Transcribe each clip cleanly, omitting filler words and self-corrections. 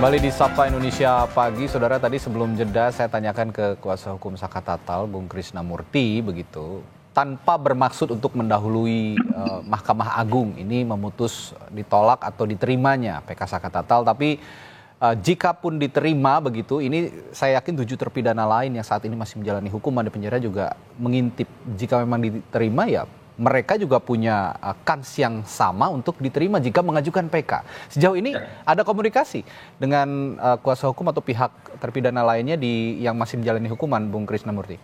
Kembali di Sapa Indonesia Pagi, saudara. Tadi sebelum jeda saya tanyakan ke kuasa hukum Saka Tatal, Bung Krisnamurti, begitu, tanpa bermaksud untuk mendahului Mahkamah Agung ini memutus ditolak atau diterimanya PK Saka Tatal, tapi jika pun diterima begitu, ini saya yakin 7 terpidana lain yang saat ini masih menjalani hukuman di penjara juga mengintip. Jika memang diterima, ya mereka juga punya kans yang sama untuk diterima jika mengajukan PK. Sejauh ini ada komunikasi dengan kuasa hukum atau pihak terpidana lainnya yang masih menjalani hukuman, Bung Krisnamurti?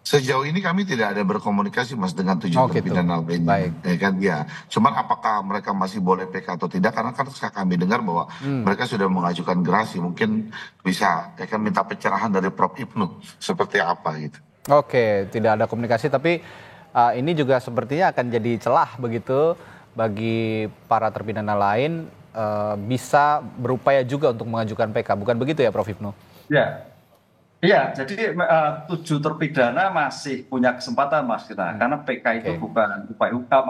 Sejauh ini kami tidak ada berkomunikasi, Mas, dengan 7 terpidana lainnya. Ya, cuman apakah mereka masih boleh PK atau tidak? Karena kan kami dengar bahwa mereka sudah mengajukan gerasi. Mungkin bisa minta pencerahan dari Prof. Ibnu seperti apa gitu. Oke, tidak ada komunikasi, tapi ini juga sepertinya akan jadi celah begitu bagi para terpidana lain bisa berupaya juga untuk mengajukan PK. Bukan begitu ya, Prof. Ibnu? Iya, jadi 7 terpidana masih punya kesempatan, Mas, kita. Karena PK itu bukan upaya hukum,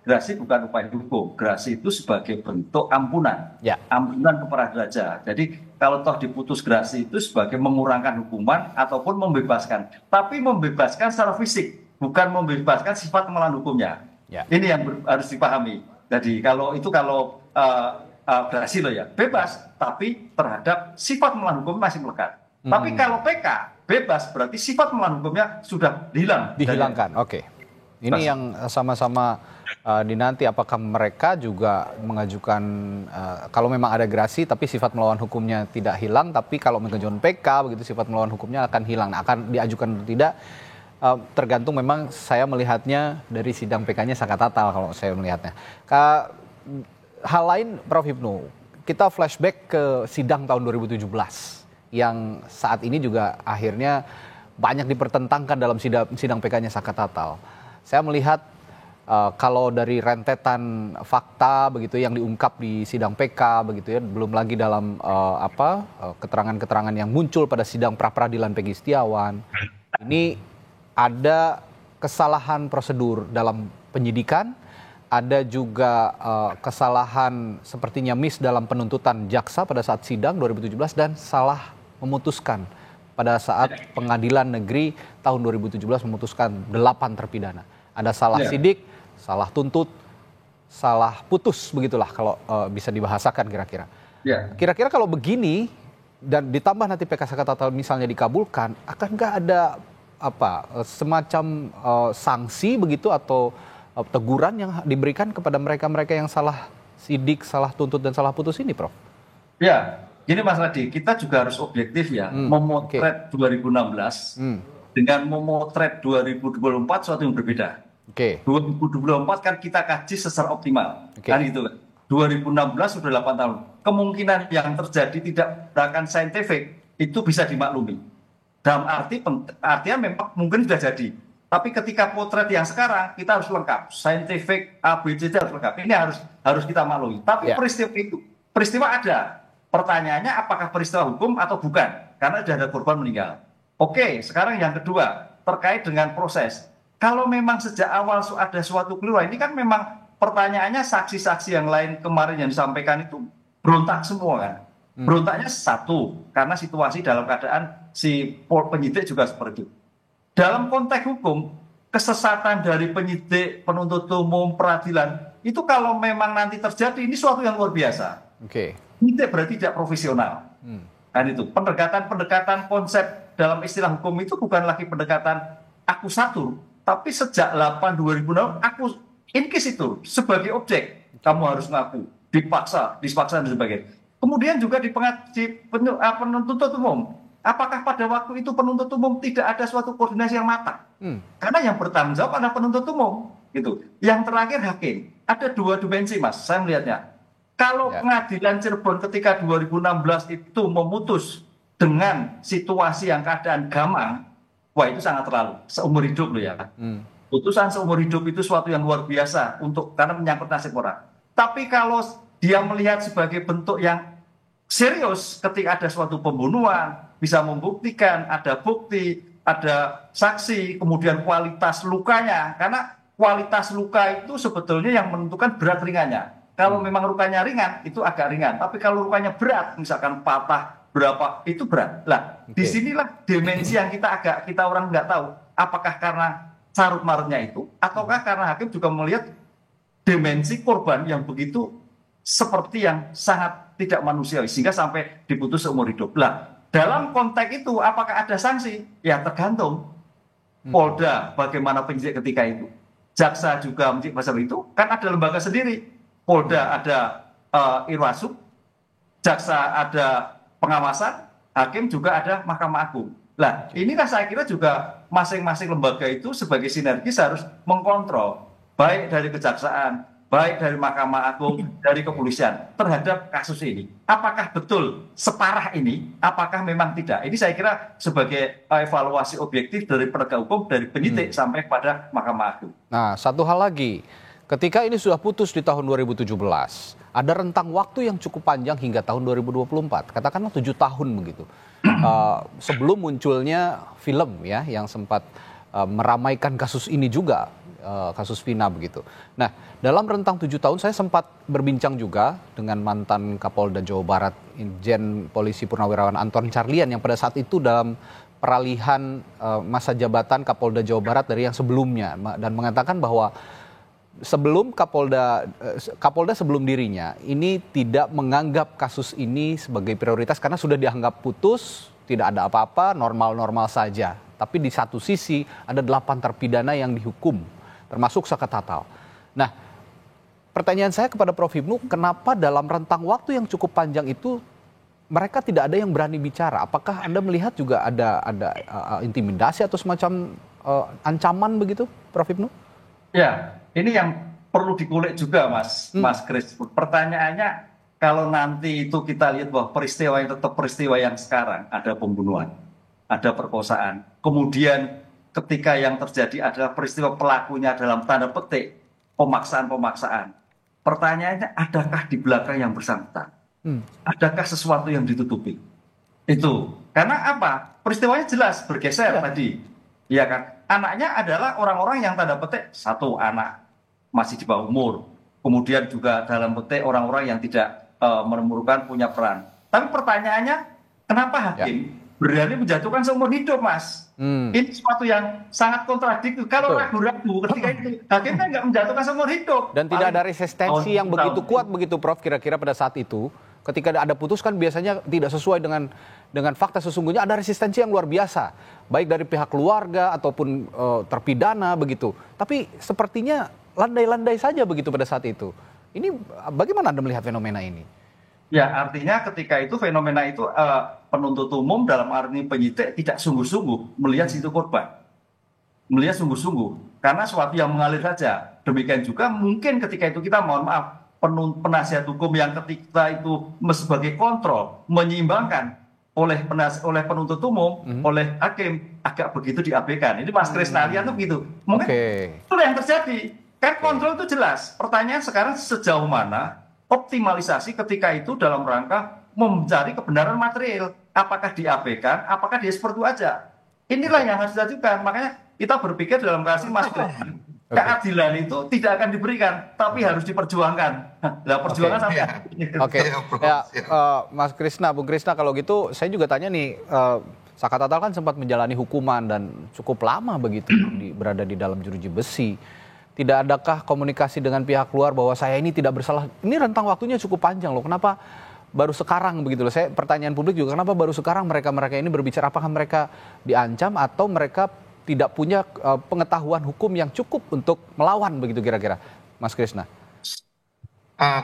gerasi bukan upaya hukum. Gerasi itu sebagai bentuk ampunan, ampunan kepada raja. Jadi kalau toh diputus gerasi itu sebagai mengurangkan hukuman ataupun membebaskan. Tapi membebaskan secara fisik, bukan membebaskan sifat melawan hukumnya. Ini yang harus dipahami. Jadi kalau gerasi loh ya, bebas, tapi terhadap sifat melawan hukum masih melekat. Tapi kalau PK bebas berarti sifat melawan hukumnya sudah dihilangkan. Oke. Ini yang sama-sama dinanti, apakah mereka juga mengajukan kalau memang ada gerasi tapi sifat melawan hukumnya tidak hilang, tapi kalau mengajukan PK begitu sifat melawan hukumnya akan hilang. Nah, akan diajukan atau tidak tergantung, memang saya melihatnya dari sidang PK-nya Saka Tatal kalau saya melihatnya. Hal lain, Prof. Ibnu, kita flashback ke sidang tahun 2017. Yang saat ini juga akhirnya banyak dipertentangkan dalam sidang PK-nya Saka Tatal. Saya melihat kalau dari rentetan fakta begitu yang diungkap di sidang PK begitu ya, belum lagi dalam keterangan-keterangan yang muncul pada sidang pra-peradilan Peggy Setiawan, ini ada kesalahan prosedur dalam penyidikan, ada juga kesalahan sepertinya miss dalam penuntutan jaksa pada saat sidang 2017 dan salah memutuskan pada saat pengadilan negeri tahun 2017 memutuskan 8 terpidana. Ada salah sidik, salah tuntut, salah putus, begitulah kalau bisa dibahasakan kira-kira. Kira-kira kalau begini dan ditambah nanti PK Saka Tatal misalnya dikabulkan, akankah ada semacam sanksi begitu atau teguran yang diberikan kepada mereka-mereka yang salah sidik, salah tuntut dan salah putus ini, Prof? Ya. Gini Mas Radi, kita juga harus objektif ya, memotret 2016 dengan memotret 2024 suatu yang berbeda. 2024 kan kita kaji secara optimal, kan gitu kan. 2016 sudah 8 tahun. Kemungkinan yang terjadi tidak berdasarkan saintifik itu bisa dimaklumi. Dalam artinya memang mungkin sudah jadi. Tapi ketika potret yang sekarang kita harus lengkap, saintifik ABCD harus lengkap. Ini harus kita maklumi. Tapi peristiwa ada. Pertanyaannya apakah peristiwa hukum atau bukan? Karena sudah ada korban meninggal. Oke, sekarang yang kedua, terkait dengan proses. Kalau memang sejak awal ada suatu keliruan, ini kan memang pertanyaannya saksi-saksi yang lain kemarin yang disampaikan itu berontak semua kan. Berontaknya satu, karena situasi dalam keadaan si penyidik juga seperti itu. Dalam konteks hukum, kesesatan dari penyidik, penuntut umum, peradilan, itu kalau memang nanti terjadi, ini suatu yang luar biasa. Penyidik berarti tidak profesional. Kan itu pendekatan konsep dalam istilah hukum itu bukan lagi pendekatan akusatur, tapi sejak 8/2006 aku inquisitur sebagai objek. Kamu harus ngaku, dipaksa dan sebagainya. Kemudian juga di penuntut umum. Apakah pada waktu itu penuntut umum tidak ada suatu koordinasi yang matang? Karena yang bertanggung jawab adalah penuntut umum. Gitu. Yang terakhir hakim. Ada 2 dimensi, Mas, saya melihatnya. Kalau pengadilan Cirebon ketika 2016 itu memutus dengan situasi yang keadaan gamang, wah itu sangat terlalu, seumur hidup loh ya. Putusan seumur hidup itu suatu yang luar biasa karena menyangkut nasib orang. Tapi kalau dia melihat sebagai bentuk yang serius ketika ada suatu pembunuhan, bisa membuktikan, ada bukti, ada saksi, kemudian kualitas lukanya, karena kualitas luka itu sebetulnya yang menentukan berat ringannya. Kalau memang lukanya ringan, itu agak ringan. Tapi kalau lukanya berat, misalkan patah berapa, itu berat. Lah, disinilah dimensi yang kita orang nggak tahu. Apakah karena carut marutnya itu, ataukah karena hakim juga melihat dimensi korban yang begitu seperti yang sangat tidak manusiawi, sehingga sampai diputus seumur hidup. Lah, dalam konteks itu, apakah ada sanksi? Ya tergantung. Polda bagaimana penyidik ketika itu, jaksa juga menyidik pasal itu, kan ada lembaga sendiri. Polda ada Irwasum, jaksa ada pengawasan, hakim juga ada Mahkamah Agung. Nah, inilah saya kira juga masing-masing lembaga itu sebagai sinergis harus mengkontrol, baik dari kejaksaan, baik dari Mahkamah Agung, dari kepolisian terhadap kasus ini. Apakah betul separah ini? Apakah memang tidak? Ini saya kira sebagai evaluasi objektif dari penegak hukum, dari penyidik sampai pada Mahkamah Agung. Nah, satu hal lagi, ketika ini sudah putus di tahun 2017, ada rentang waktu yang cukup panjang hingga tahun 2024, katakanlah 7 tahun begitu. Sebelum munculnya film ya yang sempat meramaikan kasus ini juga, kasus Vina begitu. Nah, dalam rentang 7 tahun saya sempat berbincang juga dengan mantan Kapolda Jawa Barat, Irjen Polisi Purnawirawan Anton Carlian, yang pada saat itu dalam peralihan masa jabatan Kapolda Jawa Barat dari yang sebelumnya, dan mengatakan bahwa sebelum Kapolda sebelum dirinya ini tidak menganggap kasus ini sebagai prioritas karena sudah dianggap putus, tidak ada apa-apa, normal-normal saja. Tapi di satu sisi ada 8 terpidana yang dihukum, termasuk Saka Tatal. Nah, pertanyaan saya kepada Prof. Hipnu, kenapa dalam rentang waktu yang cukup panjang itu mereka tidak ada yang berani bicara? Apakah Anda melihat juga ada intimidasi atau semacam ancaman begitu, Prof. Hipnu? Ya, ini yang perlu dikulik juga, Mas Kris. Pertanyaannya, kalau nanti itu kita lihat bahwa peristiwa yang tetap peristiwa yang sekarang, ada pembunuhan, ada perkosaan, kemudian ketika yang terjadi adalah peristiwa pelakunya dalam tanda petik pemaksaan. Pertanyaannya, adakah di belakang yang bersangkutan? Adakah sesuatu yang ditutupi? Itu. Karena apa? Peristiwanya jelas bergeser tadi. Iya kan? Anaknya adalah orang-orang yang tanda petik, satu anak masih di bawah umur. Kemudian juga dalam petik orang-orang yang tidak memerlukan punya peran. Tapi pertanyaannya, kenapa hakim berani menjatuhkan seumur hidup, Mas? Ini sesuatu yang sangat kontradiktif. Kalau ragu-ragu ketika itu, hakim kan nggak menjatuhkan seumur hidup. Dan tidak ada resistensi yang begitu kuat begitu, Prof, kira-kira pada saat itu. Ketika ada putus kan biasanya tidak sesuai dengan fakta, sesungguhnya ada resistensi yang luar biasa. Baik dari pihak keluarga ataupun terpidana begitu. Tapi sepertinya landai-landai saja begitu pada saat itu. Ini bagaimana Anda melihat fenomena ini? Ya, artinya ketika itu fenomena itu penuntut umum dalam arti penyidik tidak sungguh-sungguh melihat situ korban. Melihat sungguh-sungguh. Karena sesuatu yang mengalir saja. Demikian juga mungkin ketika itu kita mohon maaf, penasihat hukum yang ketika itu sebagai kontrol, menyeimbangkan oleh penuntut umum, oleh hakim, agak begitu diabaikan. Ini Mas Krisnalian tuh begitu. Mungkin itu yang terjadi. Kan kontrol itu jelas. Pertanyaan sekarang sejauh mana optimalisasi ketika itu dalam rangka mencari kebenaran material. Apakah diabaikan, apakah dia seperti itu aja. Inilah yang harus dilakukan. Makanya kita berpikir dalam kasih Mas Krisnalian. Keadilan itu tidak akan diberikan, tapi harus diperjuangkan. Nah, perjuangan sampai. Mas Krisna, Bung Krisna, kalau gitu saya juga tanya nih, Saka Tatal kan sempat menjalani hukuman dan cukup lama begitu berada di dalam jeruji besi. Tidak adakah komunikasi dengan pihak luar bahwa saya ini tidak bersalah? Ini rentang waktunya cukup panjang loh. Kenapa baru sekarang begitu loh? Saya pertanyaan publik juga, kenapa baru sekarang mereka ini berbicara? Apakah mereka diancam atau mereka tidak punya pengetahuan hukum yang cukup untuk melawan begitu kira-kira, Mas Krisna?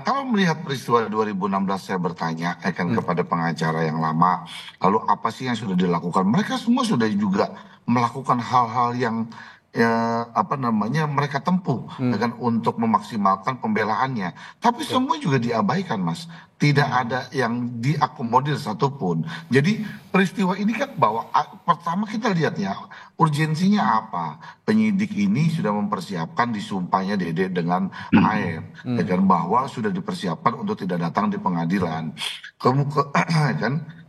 Kalau melihat peristiwa 2016 saya bertanya kepada pengacara yang lama, lalu apa sih yang sudah dilakukan? Mereka semua sudah juga melakukan hal-hal yang mereka tempuh kan untuk memaksimalkan pembelaannya, tapi semua juga diabaikan, Mas. Tidak ada yang diakomodir satupun. Jadi peristiwa ini kan bahwa pertama kita lihatnya urgensinya apa? Penyidik ini sudah mempersiapkan disumpahnya Dede dengan air, kan bahwa sudah dipersiapkan untuk tidak datang di pengadilan.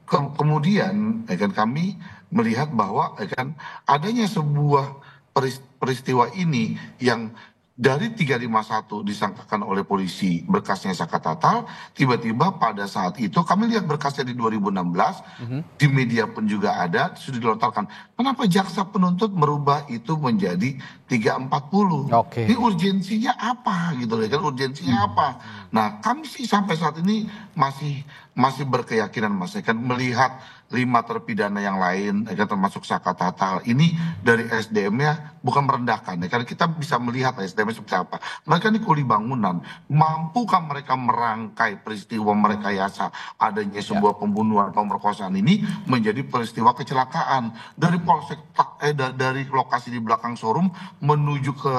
Kemudian kan kami melihat bahwa kan adanya sebuah peristiwa ini yang dari 351 disangkakan oleh polisi berkasnya Saka Tatal, tiba-tiba pada saat itu kami lihat berkasnya di 2016, di media pun juga ada, sudah dilontarkan. Kenapa jaksa penuntut merubah itu menjadi 340? Ini urgensinya apa gitu kan? Urgensinya apa? Nah, kami sih sampai saat ini masih berkeyakinan Mas, kan melihat 5 terpidana yang lain, termasuk Saka Tatal ini dari SDM-nya bukan merendahkan, karena kita bisa melihat SDM seperti apa. Mereka ini kuli bangunan, mampukah mereka merangkai peristiwa merekayasa adanya sebuah pembunuhan, pemerkosaan ini menjadi peristiwa kecelakaan dari polsek dari lokasi di belakang showroom menuju ke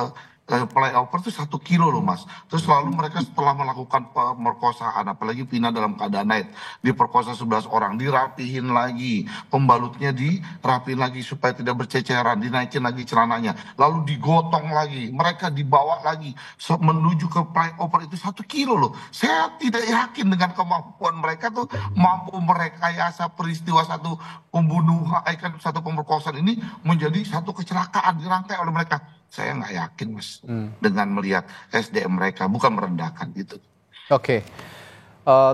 flyover itu 1 kilo loh Mas. Terus lalu mereka setelah melakukan pemerkosaan, apalagi Vina dalam keadaan naik, diperkosa 11 orang, dirapihin lagi, pembalutnya dirapihin lagi supaya tidak berceceran, dinaikin lagi celananya, lalu digotong lagi, mereka dibawa lagi menuju ke flyover itu 1 kilo loh. Saya tidak yakin dengan kemampuan mereka tuh mampu merekayasa peristiwa satu pembunuhan, satu pemerkosaan ini menjadi satu kecelakaan dirangkai oleh mereka. Saya nggak yakin Mas dengan melihat SDM mereka, bukan merendahkan gitu. Oke.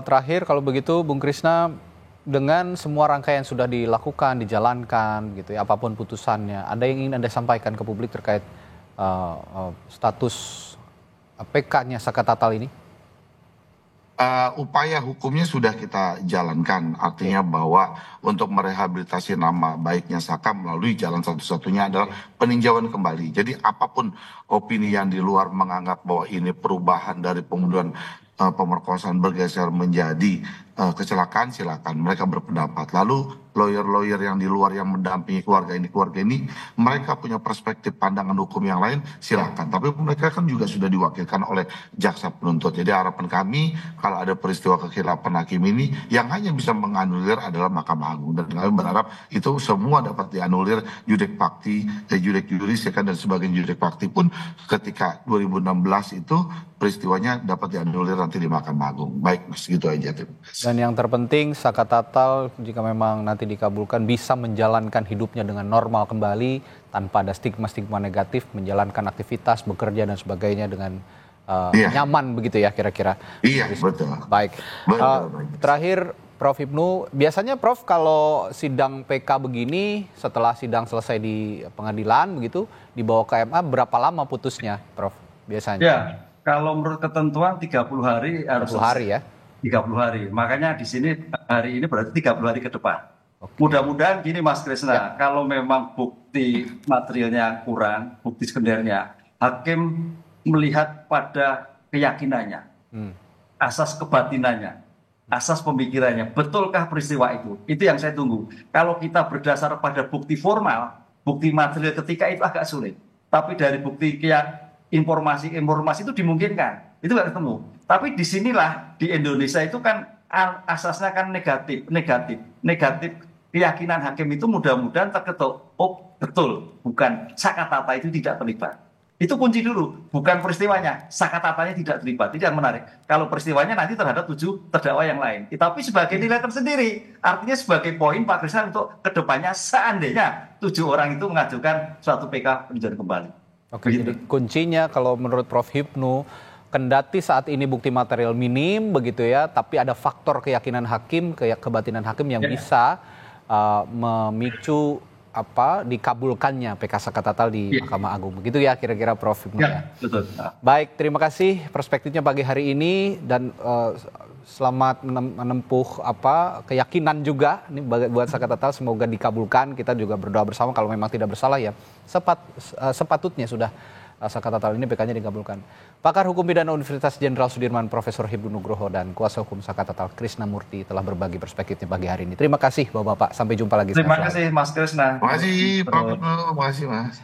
Terakhir kalau begitu Bung Krisna, dengan semua rangkaian sudah dilakukan, dijalankan gitu ya, apapun putusannya, ada yang ingin Anda sampaikan ke publik terkait status PK-nya Saka Tatal ini? Upaya hukumnya sudah kita jalankan, artinya bahwa untuk merehabilitasi nama baiknya Saka melalui jalan satu-satunya adalah peninjauan kembali. Jadi apapun opini yang di luar menganggap bahwa ini perubahan dari pembunuhan pemerkosaan bergeser menjadi kecelakaan, silakan mereka berpendapat. Lalu lawyer-lawyer yang di luar yang mendampingi keluarga ini, mereka punya perspektif pandangan hukum yang lain, silakan. Tapi mereka kan juga sudah diwakilkan oleh jaksa penuntut. Jadi harapan kami kalau ada peristiwa kekhilapan hakim ini, yang hanya bisa menganulir adalah Mahkamah Agung. Dan kami berharap itu semua dapat dianulir judek fakti, judek juris, dan sebagian judek fakti pun ketika 2016 itu peristiwanya dapat dianulir nanti di Mahkamah Agung. Baik Mas, gitu aja. Dan yang terpenting Saka Tatal jika memang nanti dikabulkan bisa menjalankan hidupnya dengan normal kembali tanpa ada stigma-stigma negatif, menjalankan aktivitas, bekerja dan sebagainya dengan nyaman begitu ya kira-kira. Iya, betul. Baik. Terakhir Prof Hipnu, biasanya Prof kalau sidang PK begini setelah sidang selesai di pengadilan begitu dibawa ke MA berapa lama putusnya Prof biasanya? Ya, kalau menurut ketentuan 30 hari harus 30 hari ya. 30 hari. Makanya di sini hari ini berarti 30 hari ke depan. Mudah-mudahan gini Mas Krisna, kalau memang bukti materialnya kurang, bukti sekundernya, hakim melihat pada keyakinannya, asas kebatinannya, asas pemikirannya, betulkah peristiwa itu? Itu yang saya tunggu. Kalau kita berdasar pada bukti formal, bukti material ketika itu agak sulit. Tapi dari bukti informasi itu dimungkinkan, itu nggak ketemu. Tapi disinilah di Indonesia itu kan asasnya kan negatif. Keyakinan hakim itu mudah-mudahan terketuk, oh betul, bukan Saka Tatal itu tidak terlibat. Itu kunci dulu, bukan peristiwanya, Saka Tatalnya tidak terlibat. Itu yang menarik. Kalau peristiwanya nanti terhadap 7 terdakwa yang lain. Tapi sebagai nilai tersendiri, artinya sebagai poin Pak Krisna untuk kedepannya seandainya 7 orang itu mengajukan suatu PK peninjauan kembali. Oke, jadi kuncinya kalau menurut Prof Hipnu, kendati saat ini bukti material minim begitu ya, tapi ada faktor keyakinan hakim, kebatinan hakim yang bisa memicu dikabulkannya PK Saka Tatal di Mahkamah Agung. Begitu ya kira-kira Prof Hipnu ya. Betul. Baik, terima kasih perspektifnya pagi hari ini dan selamat menempuh keyakinan juga ini buat Saka Tatal, semoga dikabulkan. Kita juga berdoa bersama kalau memang tidak bersalah ya. Sepatutnya sudah Saka Tatal ini PK-nya dikabulkan. Pakar Hukum Pidana Universitas Jenderal Sudirman Profesor Hipnu Nugroho dan kuasa hukum Saka Tatal Krisna Murty telah berbagi perspektifnya pagi hari ini. Terima kasih Bapak-bapak, sampai jumpa lagi. Terima kasih Mas Krisna. Terima kasih Prof. Terima kasih Mas.